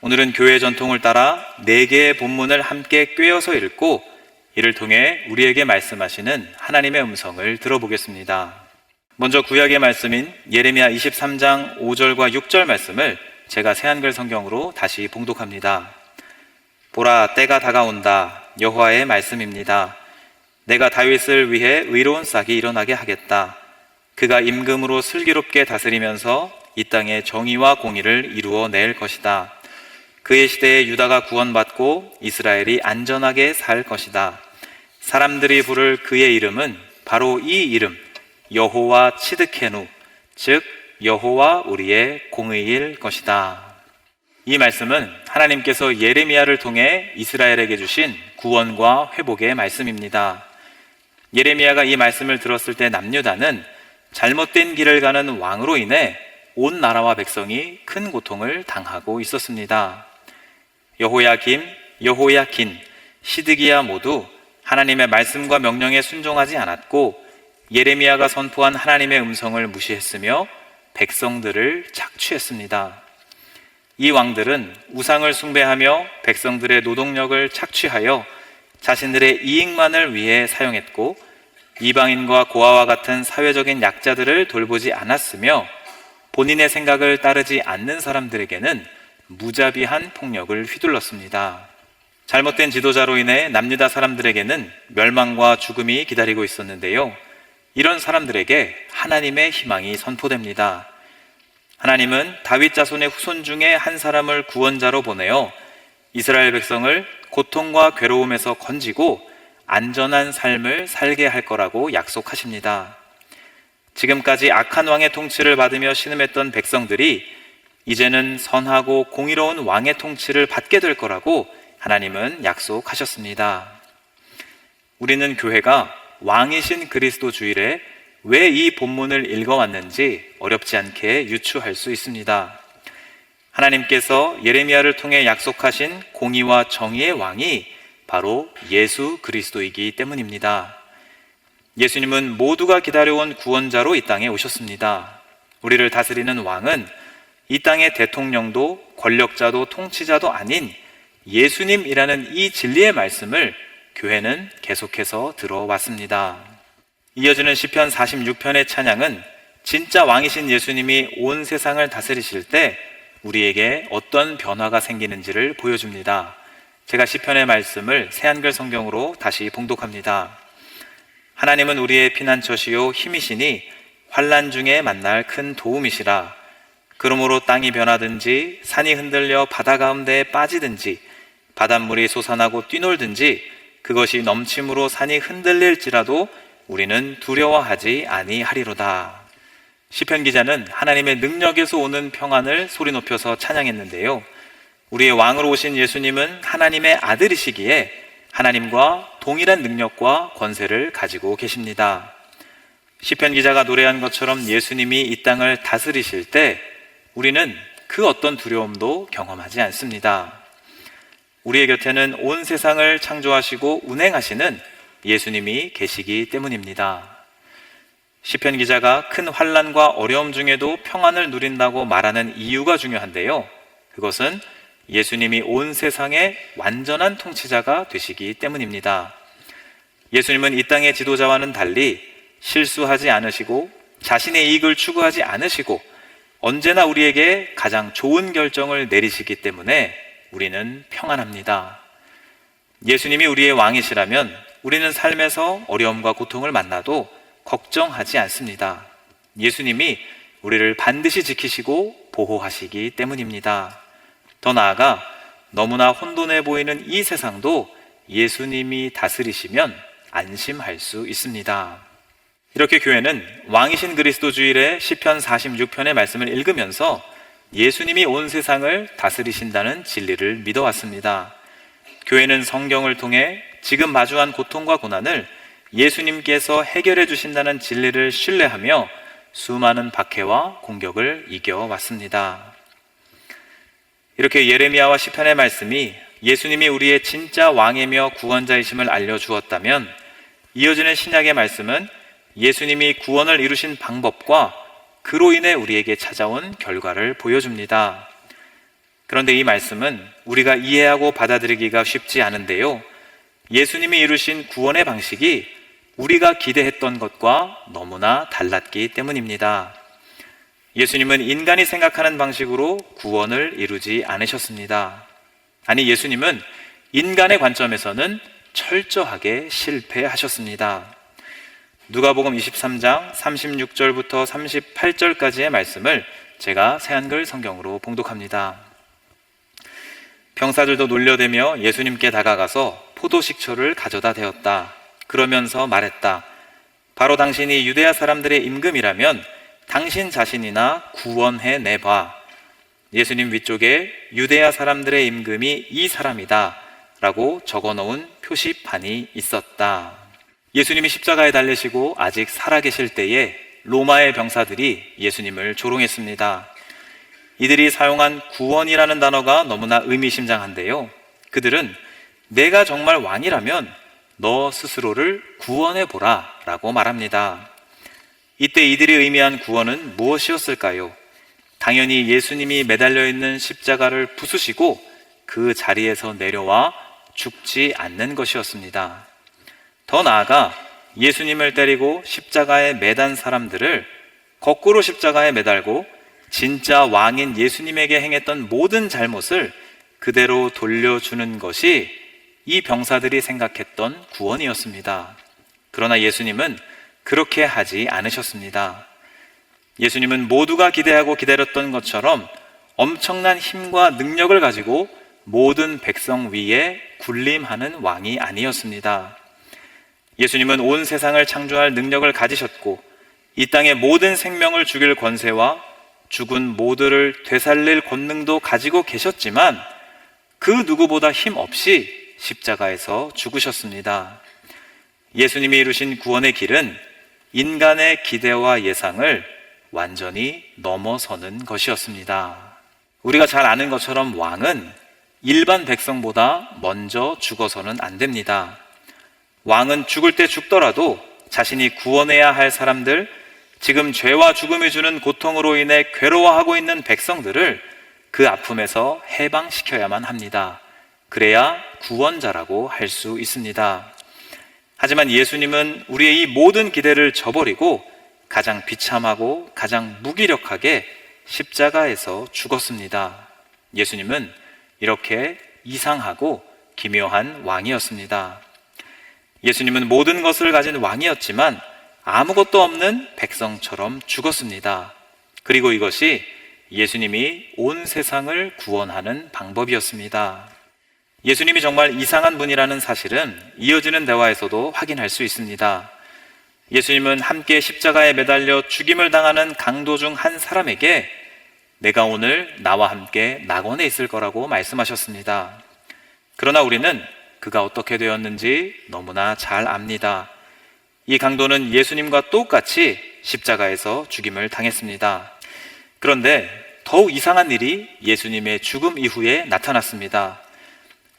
오늘은 교회 전통을 따라 4개의 본문을 함께 꿰어서 읽고 이를 통해 우리에게 말씀하시는 하나님의 음성을 들어보겠습니다. 먼저 구약의 말씀인 예레미야 23장 5절과 6절 말씀을 제가 새한글 성경으로 다시 봉독합니다. 보라, 때가 다가온다. 여호와의 말씀입니다. 내가 다윗을 위해 의로운 싹이 일어나게 하겠다. 그가 임금으로 슬기롭게 다스리면서 이 땅에 정의와 공의를 이루어낼 것이다. 그의 시대에 유다가 구원받고 이스라엘이 안전하게 살 것이다. 사람들이 부를 그의 이름은 바로 이 이름, 여호와 치드케누, 즉 여호와 우리의 공의일 것이다. 이 말씀은 하나님께서 예레미야를 통해 이스라엘에게 주신 구원과 회복의 말씀입니다. 예레미야가 이 말씀을 들었을 때 남유다는 잘못된 길을 가는 왕으로 인해 온 나라와 백성이 큰 고통을 당하고 있었습니다. 여호야김, 여호야킨, 시드기야 모두 하나님의 말씀과 명령에 순종하지 않았고 예레미야가 선포한 하나님의 음성을 무시했으며 백성들을 착취했습니다. 이 왕들은 우상을 숭배하며 백성들의 노동력을 착취하여 자신들의 이익만을 위해 사용했고 이방인과 고아와 같은 사회적인 약자들을 돌보지 않았으며 본인의 생각을 따르지 않는 사람들에게는 무자비한 폭력을 휘둘렀습니다. 잘못된 지도자로 인해 남유다 사람들에게는 멸망과 죽음이 기다리고 있었는데요. 이런 사람들에게 하나님의 희망이 선포됩니다. 하나님은 다윗 자손의 후손 중에 한 사람을 구원자로 보내어 이스라엘 백성을 고통과 괴로움에서 건지고 안전한 삶을 살게 할 거라고 약속하십니다. 지금까지 악한 왕의 통치를 받으며 신음했던 백성들이 이제는 선하고 공의로운 왕의 통치를 받게 될 거라고 하나님은 약속하셨습니다. 우리는 교회가 왕이신 그리스도 주일에 왜 이 본문을 읽어왔는지 어렵지 않게 유추할 수 있습니다. 하나님께서 예레미야를 통해 약속하신 공의와 정의의 왕이 바로 예수 그리스도이기 때문입니다. 예수님은 모두가 기다려온 구원자로 이 땅에 오셨습니다. 우리를 다스리는 왕은 이 땅의 대통령도 권력자도 통치자도 아닌 예수님이라는 이 진리의 말씀을 교회는 계속해서 들어왔습니다. 이어지는 시편 46편의 찬양은 진짜 왕이신 예수님이 온 세상을 다스리실 때 우리에게 어떤 변화가 생기는지를 보여줍니다. 제가 시편의 말씀을 새한글 성경으로 다시 봉독합니다. 하나님은 우리의 피난처시요 힘이시니 환난 중에 만날 큰 도움이시라. 그러므로 땅이 변하든지 산이 흔들려 바다 가운데에 빠지든지 바닷물이 솟아나고 뛰놀든지 그것이 넘침으로 산이 흔들릴지라도 우리는 두려워하지 아니하리로다. 시편 기자는 하나님의 능력에서 오는 평안을 소리 높여서 찬양했는데요. 우리의 왕으로 오신 예수님은 하나님의 아들이시기에 하나님과 동일한 능력과 권세를 가지고 계십니다. 시편 기자가 노래한 것처럼 예수님이 이 땅을 다스리실 때 우리는 그 어떤 두려움도 경험하지 않습니다. 우리의 곁에는 온 세상을 창조하시고 운행하시는 예수님이 계시기 때문입니다. 시편 기자가 큰 환난과 어려움 중에도 평안을 누린다고 말하는 이유가 중요한데요. 그것은 예수님이 온 세상의 완전한 통치자가 되시기 때문입니다. 예수님은 이 땅의 지도자와는 달리 실수하지 않으시고 자신의 이익을 추구하지 않으시고 언제나 우리에게 가장 좋은 결정을 내리시기 때문에 우리는 평안합니다. 예수님이 우리의 왕이시라면 우리는 삶에서 어려움과 고통을 만나도 걱정하지 않습니다. 예수님이 우리를 반드시 지키시고 보호하시기 때문입니다. 더 나아가 너무나 혼돈해 보이는 이 세상도 예수님이 다스리시면 안심할 수 있습니다. 이렇게 교회는 왕이신 그리스도 주일에 시편 46편의 말씀을 읽으면서 예수님이 온 세상을 다스리신다는 진리를 믿어왔습니다. 교회는 성경을 통해 지금 마주한 고통과 고난을 예수님께서 해결해 주신다는 진리를 신뢰하며 수많은 박해와 공격을 이겨왔습니다. 이렇게 예레미야와 시편의 말씀이 예수님이 우리의 진짜 왕이며 구원자이심을 알려주었다면 이어지는 신약의 말씀은 예수님이 구원을 이루신 방법과 그로 인해 우리에게 찾아온 결과를 보여줍니다. 그런데 이 말씀은 우리가 이해하고 받아들이기가 쉽지 않은데요. 예수님이 이루신 구원의 방식이 우리가 기대했던 것과 너무나 달랐기 때문입니다. 예수님은 인간이 생각하는 방식으로 구원을 이루지 않으셨습니다. 아니, 예수님은 인간의 관점에서는 철저하게 실패하셨습니다. 누가복음 23장 36절부터 38절까지의 말씀을 제가 새한글 성경으로 봉독합니다. 병사들도 놀려대며 예수님께 다가가서 포도식초를 가져다 대었다. 그러면서 말했다. 바로 당신이 유대야 사람들의 임금이라면 당신 자신이나 구원해 내봐. 예수님 위쪽에 유대야 사람들의 임금이 이 사람이다 라고 적어놓은 표시판이 있었다. 예수님이 십자가에 달리시고 아직 살아계실 때에 로마의 병사들이 예수님을 조롱했습니다. 이들이 사용한 구원이라는 단어가 너무나 의미심장한데요. 그들은 내가 정말 왕이라면 너 스스로를 구원해보라 라고 말합니다. 이때 이들이 의미한 구원은 무엇이었을까요? 당연히 예수님이 매달려 있는 십자가를 부수시고 그 자리에서 내려와 죽지 않는 것이었습니다. 더 나아가 예수님을 때리고 십자가에 매단 사람들을 거꾸로 십자가에 매달고 진짜 왕인 예수님에게 행했던 모든 잘못을 그대로 돌려주는 것이 이 병사들이 생각했던 구원이었습니다. 그러나 예수님은 그렇게 하지 않으셨습니다. 예수님은 모두가 기대하고 기다렸던 것처럼 엄청난 힘과 능력을 가지고 모든 백성 위에 군림하는 왕이 아니었습니다. 예수님은 온 세상을 창조할 능력을 가지셨고 이 땅의 모든 생명을 죽일 권세와 죽은 모두를 되살릴 권능도 가지고 계셨지만 그 누구보다 힘없이 십자가에서 죽으셨습니다. 예수님이 이루신 구원의 길은 인간의 기대와 예상을 완전히 넘어서는 것이었습니다. 우리가 잘 아는 것처럼 왕은 일반 백성보다 먼저 죽어서는 안 됩니다. 왕은 죽을 때 죽더라도 자신이 구원해야 할 사람들, 지금 죄와 죽음이 주는 고통으로 인해 괴로워하고 있는 백성들을 그 아픔에서 해방시켜야만 합니다. 그래야 구원자라고 할 수 있습니다. 하지만 예수님은 우리의 이 모든 기대를 저버리고 가장 비참하고 가장 무기력하게 십자가에서 죽었습니다. 예수님은 이렇게 이상하고 기묘한 왕이었습니다. 예수님은 모든 것을 가진 왕이었지만 아무것도 없는 백성처럼 죽었습니다. 그리고 이것이 예수님이 온 세상을 구원하는 방법이었습니다. 예수님이 정말 이상한 분이라는 사실은 이어지는 대화에서도 확인할 수 있습니다. 예수님은 함께 십자가에 매달려 죽임을 당하는 강도 중 한 사람에게 내가 오늘 나와 함께 낙원에 있을 거라고 말씀하셨습니다. 그러나 우리는 그가 어떻게 되었는지 너무나 잘 압니다. 이 강도는 예수님과 똑같이 십자가에서 죽임을 당했습니다. 그런데 더욱 이상한 일이 예수님의 죽음 이후에 나타났습니다.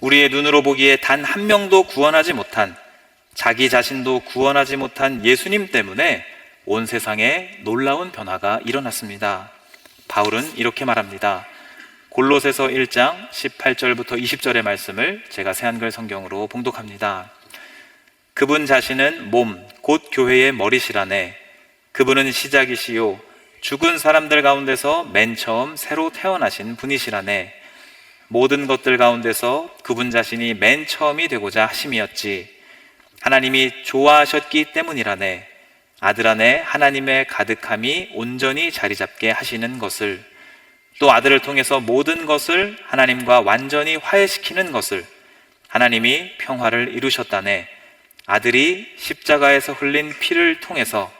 우리의 눈으로 보기에 단 한 명도 구원하지 못한, 자기 자신도 구원하지 못한 예수님 때문에 온 세상에 놀라운 변화가 일어났습니다. 바울은 이렇게 말합니다. 골로새서 1장 18절부터 20절의 말씀을 제가 새한글 성경으로 봉독합니다. 그분 자신은 몸, 곧 교회의 머리시라네. 그분은 시작이시요 죽은 사람들 가운데서 맨 처음 새로 태어나신 분이시라네. 모든 것들 가운데서 그분 자신이 맨 처음이 되고자 하심이었지. 하나님이 좋아하셨기 때문이라네. 아들 안에 하나님의 가득함이 온전히 자리 잡게 하시는 것을, 또 아들을 통해서 모든 것을 하나님과 완전히 화해시키는 것을, 하나님이 평화를 이루셨다네. 아들이 십자가에서 흘린 피를 통해서,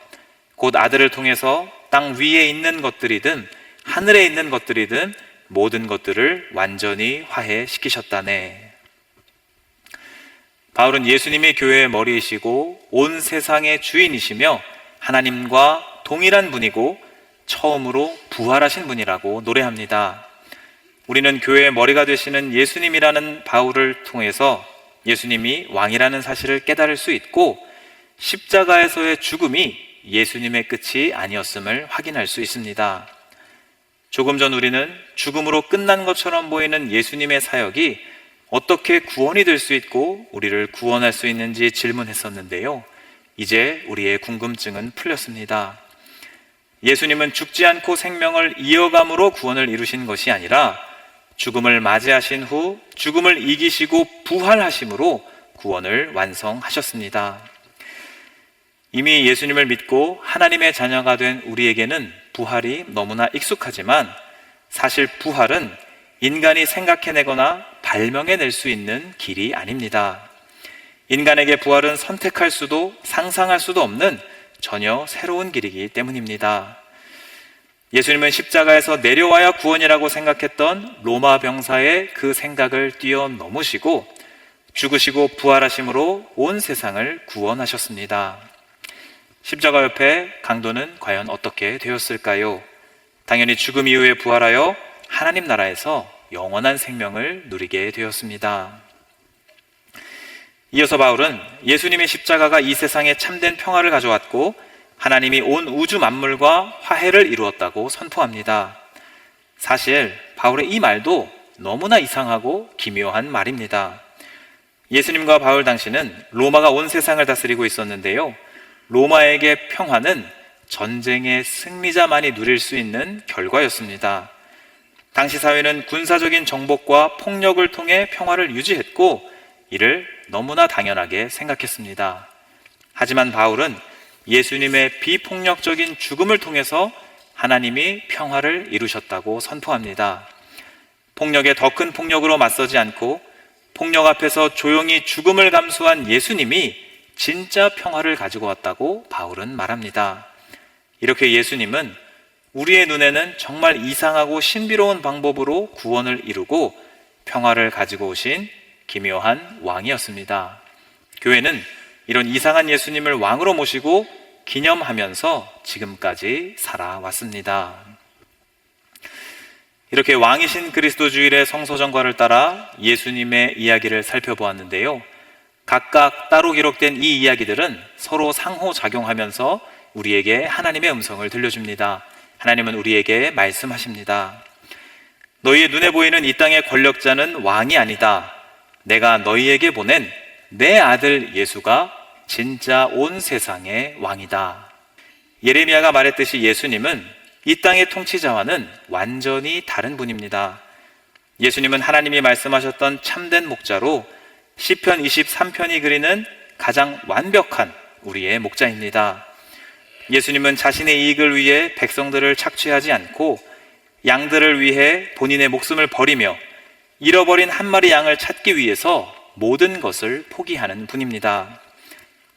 곧 아들을 통해서 땅 위에 있는 것들이든 하늘에 있는 것들이든 모든 것들을 완전히 화해시키셨다네. 바울은 예수님이 교회의 머리이시고 온 세상의 주인이시며 하나님과 동일한 분이고 처음으로 부활하신 분이라고 노래합니다. 우리는 교회의 머리가 되시는 예수님이라는 바울을 통해서 예수님이 왕이라는 사실을 깨달을 수 있고 십자가에서의 죽음이 예수님의 끝이 아니었음을 확인할 수 있습니다. 조금 전 우리는 죽음으로 끝난 것처럼 보이는 예수님의 사역이 어떻게 구원이 될 수 있고 우리를 구원할 수 있는지 질문했었는데요. 이제 우리의 궁금증은 풀렸습니다. 예수님은 죽지 않고 생명을 이어감으로 구원을 이루신 것이 아니라 죽음을 맞이하신 후 죽음을 이기시고 부활하심으로 구원을 완성하셨습니다. 이미 예수님을 믿고 하나님의 자녀가 된 우리에게는 부활이 너무나 익숙하지만 사실 부활은 인간이 생각해내거나 발명해낼 수 있는 길이 아닙니다. 인간에게 부활은 선택할 수도 상상할 수도 없는 전혀 새로운 길이기 때문입니다. 예수님은 십자가에서 내려와야 구원이라고 생각했던 로마 병사의 그 생각을 뛰어넘으시고 죽으시고 부활하심으로 온 세상을 구원하셨습니다. 십자가 옆에 강도는 과연 어떻게 되었을까요? 당연히 죽음 이후에 부활하여 하나님 나라에서 영원한 생명을 누리게 되었습니다. 이어서 바울은 예수님의 십자가가 이 세상에 참된 평화를 가져왔고 하나님이 온 우주 만물과 화해를 이루었다고 선포합니다. 사실 바울의 이 말도 너무나 이상하고 기묘한 말입니다. 예수님과 바울 당시는 로마가 온 세상을 다스리고 있었는데요. 로마에게 평화는 전쟁의 승리자만이 누릴 수 있는 결과였습니다. 당시 사회는 군사적인 정복과 폭력을 통해 평화를 유지했고 이를 너무나 당연하게 생각했습니다. 하지만 바울은 예수님의 비폭력적인 죽음을 통해서 하나님이 평화를 이루셨다고 선포합니다. 폭력에 더 큰 폭력으로 맞서지 않고 폭력 앞에서 조용히 죽음을 감수한 예수님이 진짜 평화를 가지고 왔다고 바울은 말합니다. 이렇게 예수님은 우리의 눈에는 정말 이상하고 신비로운 방법으로 구원을 이루고 평화를 가지고 오신 기묘한 왕이었습니다. 교회는 이런 이상한 예수님을 왕으로 모시고 기념하면서 지금까지 살아왔습니다. 이렇게 왕이신 그리스도 주일의 성서정과를 따라 예수님의 이야기를 살펴보았는데요. 각각 따로 기록된 이 이야기들은 서로 상호작용하면서 우리에게 하나님의 음성을 들려줍니다. 하나님은 우리에게 말씀하십니다. 너희의 눈에 보이는 이 땅의 권력자는 왕이 아니다. 내가 너희에게 보낸 내 아들 예수가 진짜 온 세상의 왕이다. 예레미야가 말했듯이 예수님은 이 땅의 통치자와는 완전히 다른 분입니다. 예수님은 하나님이 말씀하셨던 참된 목자로 시편 23편이 그리는 가장 완벽한 우리의 목자입니다. 예수님은 자신의 이익을 위해 백성들을 착취하지 않고 양들을 위해 본인의 목숨을 버리며 잃어버린 한 마리 양을 찾기 위해서 모든 것을 포기하는 분입니다.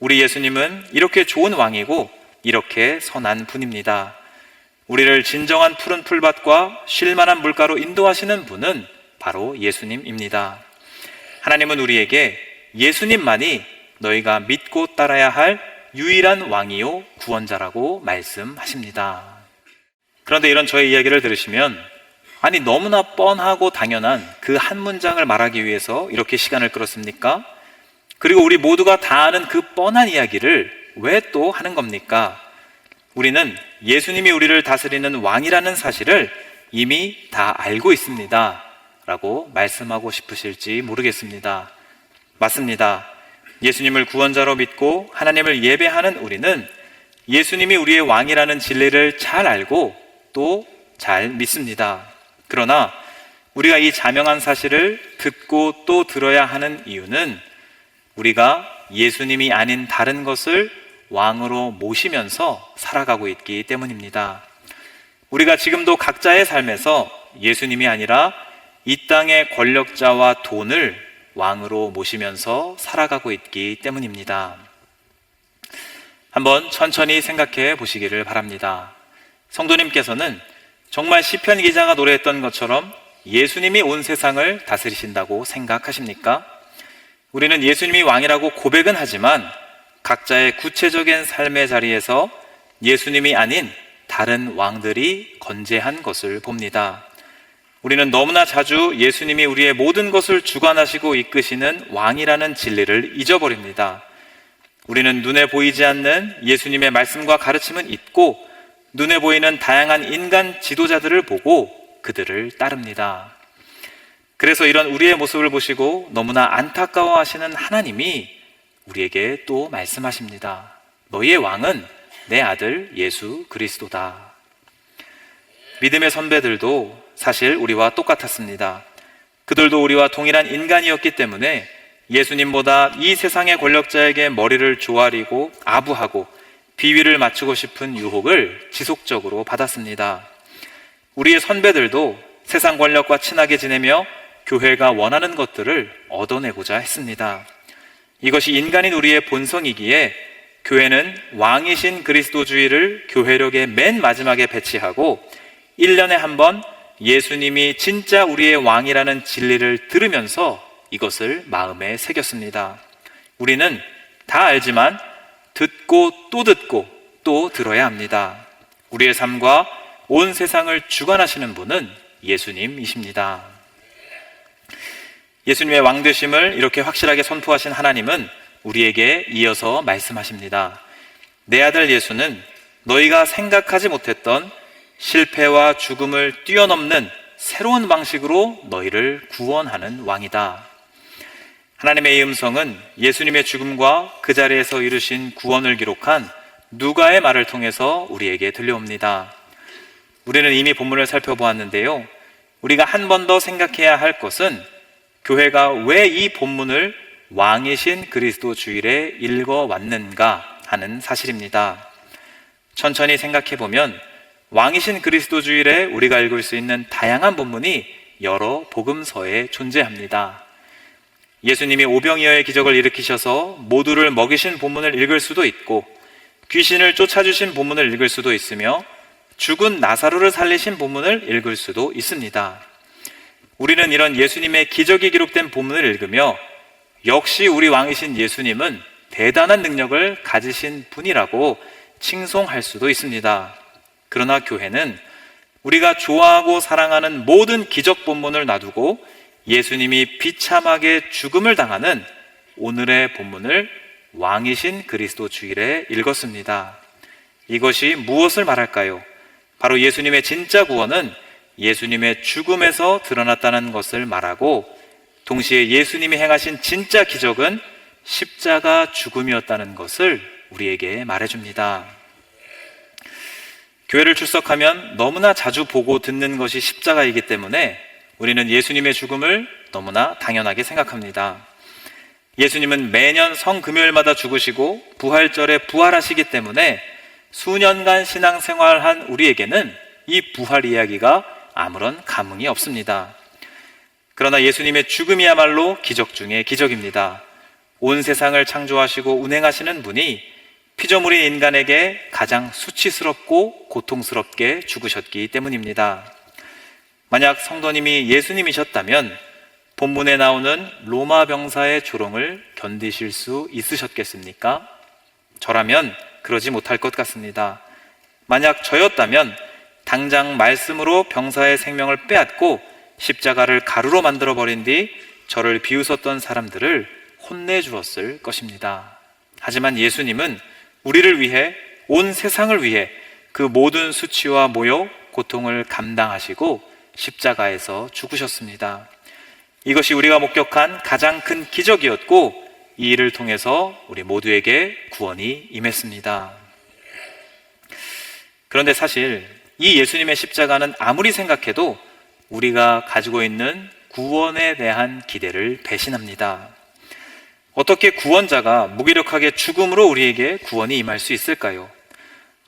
우리 예수님은 이렇게 좋은 왕이고 이렇게 선한 분입니다. 우리를 진정한 푸른 풀밭과 쉴만한 물가로 인도하시는 분은 바로 예수님입니다. 하나님은 우리에게 예수님만이 너희가 믿고 따라야 할 유일한 왕이요 구원자라고 말씀하십니다. 그런데 이런 저의 이야기를 들으시면 아니 너무나 뻔하고 당연한 그 한 문장을 말하기 위해서 이렇게 시간을 끌었습니까? 그리고 우리 모두가 다 아는 그 뻔한 이야기를 왜 또 하는 겁니까? 우리는 예수님이 우리를 다스리는 왕이라는 사실을 이미 다 알고 있습니다 라고 말씀하고 싶으실지 모르겠습니다. 맞습니다. 예수님을 구원자로 믿고 하나님을 예배하는 우리는 예수님이 우리의 왕이라는 진리를 잘 알고 또 잘 믿습니다. 그러나 우리가 이 자명한 사실을 듣고 또 들어야 하는 이유는 우리가 예수님이 아닌 다른 것을 왕으로 모시면서 살아가고 있기 때문입니다. 우리가 지금도 각자의 삶에서 예수님이 아니라 이 땅의 권력자와 돈을 왕으로 모시면서 살아가고 있기 때문입니다. 한번 천천히 생각해 보시기를 바랍니다. 성도님께서는 정말 시편 기자가 노래했던 것처럼 예수님이 온 세상을 다스리신다고 생각하십니까? 우리는 예수님이 왕이라고 고백은 하지만 각자의 구체적인 삶의 자리에서 예수님이 아닌 다른 왕들이 건재한 것을 봅니다. 우리는 너무나 자주 예수님이 우리의 모든 것을 주관하시고 이끄시는 왕이라는 진리를 잊어버립니다. 우리는 눈에 보이지 않는 예수님의 말씀과 가르침은 잊고 눈에 보이는 다양한 인간 지도자들을 보고 그들을 따릅니다. 그래서 이런 우리의 모습을 보시고 너무나 안타까워하시는 하나님이 우리에게 또 말씀하십니다. 너희의 왕은 내 아들 예수 그리스도다. 믿음의 선배들도 사실 우리와 똑같았습니다. 그들도 우리와 동일한 인간이었기 때문에 예수님보다 이 세상의 권력자에게 머리를 조아리고 아부하고 비위를 맞추고 싶은 유혹을 지속적으로 받았습니다. 우리의 선배들도 세상 권력과 친하게 지내며 교회가 원하는 것들을 얻어내고자 했습니다. 이것이 인간인 우리의 본성이기에 교회는 왕이신 그리스도주의를 교회력의 맨 마지막에 배치하고 1년에 한 번 예수님이 진짜 우리의 왕이라는 진리를 들으면서 이것을 마음에 새겼습니다. 우리는 다 알지만 듣고 또 들어야 합니다. 우리의 삶과 온 세상을 주관하시는 분은 예수님이십니다. 예수님의 왕되심을 이렇게 확실하게 선포하신 하나님은 우리에게 이어서 말씀하십니다. 내 아들 예수는 너희가 생각하지 못했던 실패와 죽음을 뛰어넘는 새로운 방식으로 너희를 구원하는 왕이다. 하나님의 이 음성은 예수님의 죽음과 그 자리에서 이루신 구원을 기록한 누가의 말을 통해서 우리에게 들려옵니다. 우리는 이미 본문을 살펴보았는데요. 우리가 한 번 더 생각해야 할 것은 교회가 왜 이 본문을 왕이신 그리스도 주일에 읽어왔는가 하는 사실입니다. 천천히 생각해보면 왕이신 그리스도 주일에 우리가 읽을 수 있는 다양한 본문이 여러 복음서에 존재합니다. 예수님이 오병이어의 기적을 일으키셔서 모두를 먹이신 본문을 읽을 수도 있고, 귀신을 쫓아주신 본문을 읽을 수도 있으며, 죽은 나사로를 살리신 본문을 읽을 수도 있습니다. 우리는 이런 예수님의 기적이 기록된 본문을 읽으며 역시 우리 왕이신 예수님은 대단한 능력을 가지신 분이라고 칭송할 수도 있습니다. 그러나 교회는 우리가 좋아하고 사랑하는 모든 기적 본문을 놔두고 예수님이 비참하게 죽음을 당하는 오늘의 본문을 왕이신 그리스도 주일에 읽었습니다. 이것이 무엇을 말할까요? 바로 예수님의 진짜 구원은 예수님의 죽음에서 드러났다는 것을 말하고, 동시에 예수님이 행하신 진짜 기적은 십자가 죽음이었다는 것을 우리에게 말해줍니다. 교회를 출석하면 너무나 자주 보고 듣는 것이 십자가이기 때문에 우리는 예수님의 죽음을 너무나 당연하게 생각합니다. 예수님은 매년 성금요일마다 죽으시고 부활절에 부활하시기 때문에 수년간 신앙생활한 우리에게는 이 부활 이야기가 아무런 감흥이 없습니다. 그러나 예수님의 죽음이야말로 기적 중의 기적입니다. 온 세상을 창조하시고 운행하시는 분이 피조물인 인간에게 가장 수치스럽고 고통스럽게 죽으셨기 때문입니다. 만약 성도님이 예수님이셨다면 본문에 나오는 로마 병사의 조롱을 견디실 수 있으셨겠습니까? 저라면 그러지 못할 것 같습니다. 만약 저였다면 당장 말씀으로 병사의 생명을 빼앗고 십자가를 가루로 만들어버린 뒤 저를 비웃었던 사람들을 혼내주었을 것입니다. 하지만 예수님은 우리를 위해, 온 세상을 위해 그 모든 수치와 모욕, 고통을 감당하시고 십자가에서 죽으셨습니다. 이것이 우리가 목격한 가장 큰 기적이었고, 이 일을 통해서 우리 모두에게 구원이 임했습니다. 그런데 사실 이 예수님의 십자가는 아무리 생각해도 우리가 가지고 있는 구원에 대한 기대를 배신합니다. 어떻게 구원자가 무기력하게 죽음으로 우리에게 구원이 임할 수 있을까요?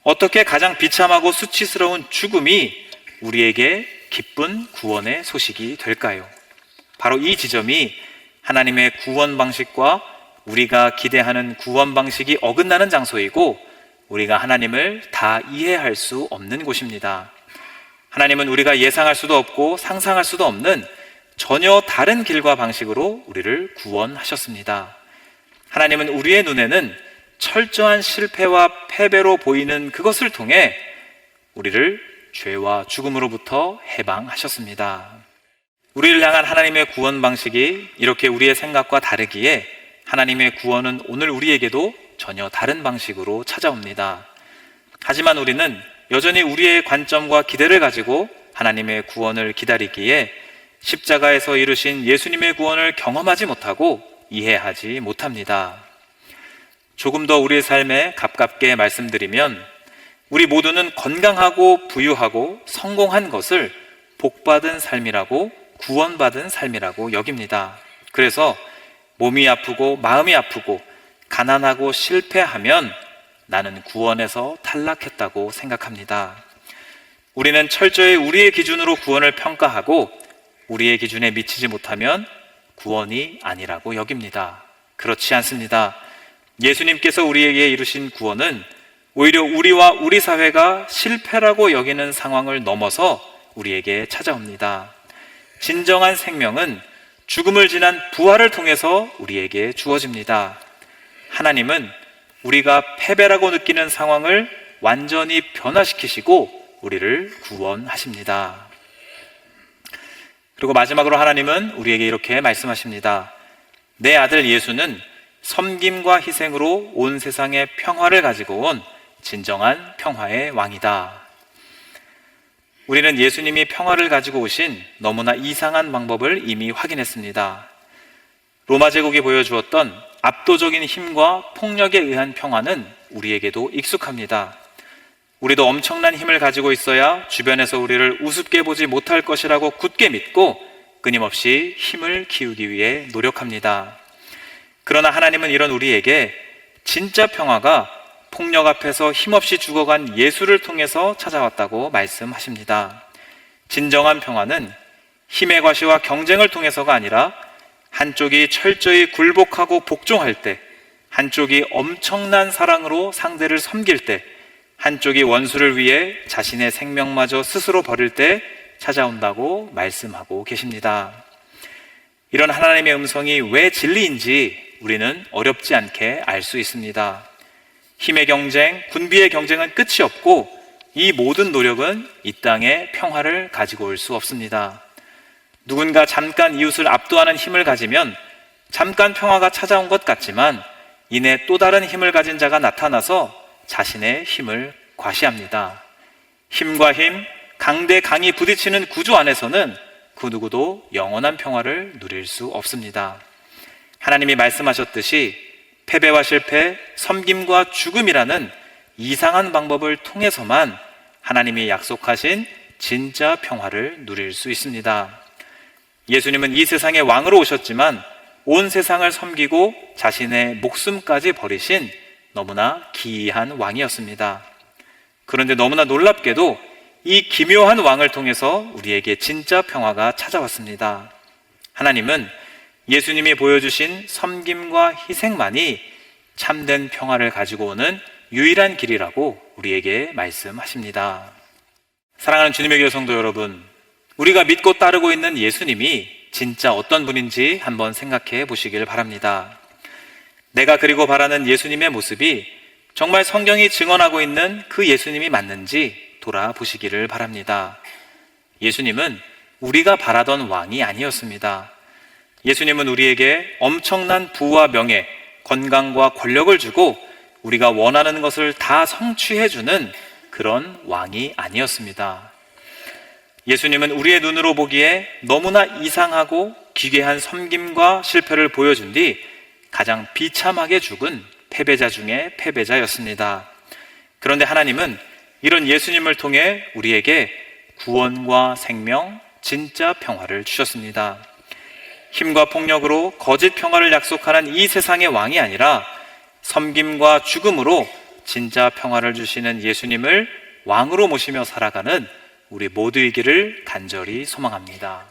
어떻게 가장 비참하고 수치스러운 죽음이 우리에게 기쁜 구원의 소식이 될까요? 바로 이 지점이 하나님의 구원 방식과 우리가 기대하는 구원 방식이 어긋나는 장소이고, 우리가 하나님을 다 이해할 수 없는 곳입니다. 하나님은 우리가 예상할 수도 없고 상상할 수도 없는 전혀 다른 길과 방식으로 우리를 구원하셨습니다. 하나님은 우리의 눈에는 철저한 실패와 패배로 보이는 그것을 통해 우리를 죄와 죽음으로부터 해방하셨습니다. 우리를 향한 하나님의 구원 방식이 이렇게 우리의 생각과 다르기에 하나님의 구원은 오늘 우리에게도 전혀 다른 방식으로 찾아옵니다. 하지만 우리는 여전히 우리의 관점과 기대를 가지고 하나님의 구원을 기다리기에 십자가에서 이루신 예수님의 구원을 경험하지 못하고 이해하지 못합니다. 조금 더 우리의 삶에 가깝게 말씀드리면 우리 모두는 건강하고 부유하고 성공한 것을 복받은 삶이라고, 구원받은 삶이라고 여깁니다. 그래서 몸이 아프고 마음이 아프고 가난하고 실패하면 나는 구원에서 탈락했다고 생각합니다. 우리는 철저히 우리의 기준으로 구원을 평가하고 우리의 기준에 미치지 못하면 구원이 아니라고 여깁니다. 그렇지 않습니다. 예수님께서 우리에게 이루신 구원은 오히려 우리와 우리 사회가 실패라고 여기는 상황을 넘어서 우리에게 찾아옵니다. 진정한 생명은 죽음을 지난 부활을 통해서 우리에게 주어집니다. 하나님은 우리가 패배라고 느끼는 상황을 완전히 변화시키시고 우리를 구원하십니다. 그리고 마지막으로 하나님은 우리에게 이렇게 말씀하십니다. 내 아들 예수는 섬김과 희생으로 온 세상에 평화를 가지고 온 진정한 평화의 왕이다. 우리는 예수님이 평화를 가지고 오신 너무나 이상한 방법을 이미 확인했습니다. 로마 제국이 보여주었던 압도적인 힘과 폭력에 의한 평화는 우리에게도 익숙합니다. 우리도 엄청난 힘을 가지고 있어야 주변에서 우리를 우습게 보지 못할 것이라고 굳게 믿고 끊임없이 힘을 키우기 위해 노력합니다. 그러나 하나님은 이런 우리에게 진짜 평화가 폭력 앞에서 힘없이 죽어간 예수를 통해서 찾아왔다고 말씀하십니다. 진정한 평화는 힘의 과시와 경쟁을 통해서가 아니라 한쪽이 철저히 굴복하고 복종할 때, 한쪽이 엄청난 사랑으로 상대를 섬길 때, 한쪽이 원수를 위해 자신의 생명마저 스스로 버릴 때 찾아온다고 말씀하고 계십니다. 이런 하나님의 음성이 왜 진리인지 우리는 어렵지 않게 알 수 있습니다. 힘의 경쟁, 군비의 경쟁은 끝이 없고 이 모든 노력은 이 땅에 평화를 가지고 올 수 없습니다. 누군가 잠깐 이웃을 압도하는 힘을 가지면 잠깐 평화가 찾아온 것 같지만 이내 또 다른 힘을 가진 자가 나타나서 자신의 힘을 과시합니다. 힘과 힘, 강대 강이 부딪히는 구조 안에서는 그 누구도 영원한 평화를 누릴 수 없습니다. 하나님이 말씀하셨듯이 패배와 실패, 섬김과 죽음이라는 이상한 방법을 통해서만 하나님이 약속하신 진짜 평화를 누릴 수 있습니다. 예수님은 이 세상의 왕으로 오셨지만 온 세상을 섬기고 자신의 목숨까지 버리신 너무나 기이한 왕이었습니다. 그런데 너무나 놀랍게도 이 기묘한 왕을 통해서 우리에게 진짜 평화가 찾아왔습니다. 하나님은 예수님이 보여주신 섬김과 희생만이 참된 평화를 가지고 오는 유일한 길이라고 우리에게 말씀하십니다. 사랑하는 주님의 교회 성도 여러분, 우리가 믿고 따르고 있는 예수님이 진짜 어떤 분인지 한번 생각해 보시길 바랍니다. 내가 그리고 바라는 예수님의 모습이 정말 성경이 증언하고 있는 그 예수님이 맞는지 돌아보시기를 바랍니다. 예수님은 우리가 바라던 왕이 아니었습니다. 예수님은 우리에게 엄청난 부와 명예, 건강과 권력을 주고 우리가 원하는 것을 다 성취해주는 그런 왕이 아니었습니다. 예수님은 우리의 눈으로 보기에 너무나 이상하고 기괴한 섬김과 실패를 보여준 뒤 가장 비참하게 죽은 패배자 중에 패배자였습니다. 그런데 하나님은 이런 예수님을 통해 우리에게 구원과 생명, 진짜 평화를 주셨습니다. 힘과 폭력으로 거짓 평화를 약속하는 이 세상의 왕이 아니라 섬김과 죽음으로 진짜 평화를 주시는 예수님을 왕으로 모시며 살아가는 우리 모두이기를 간절히 소망합니다.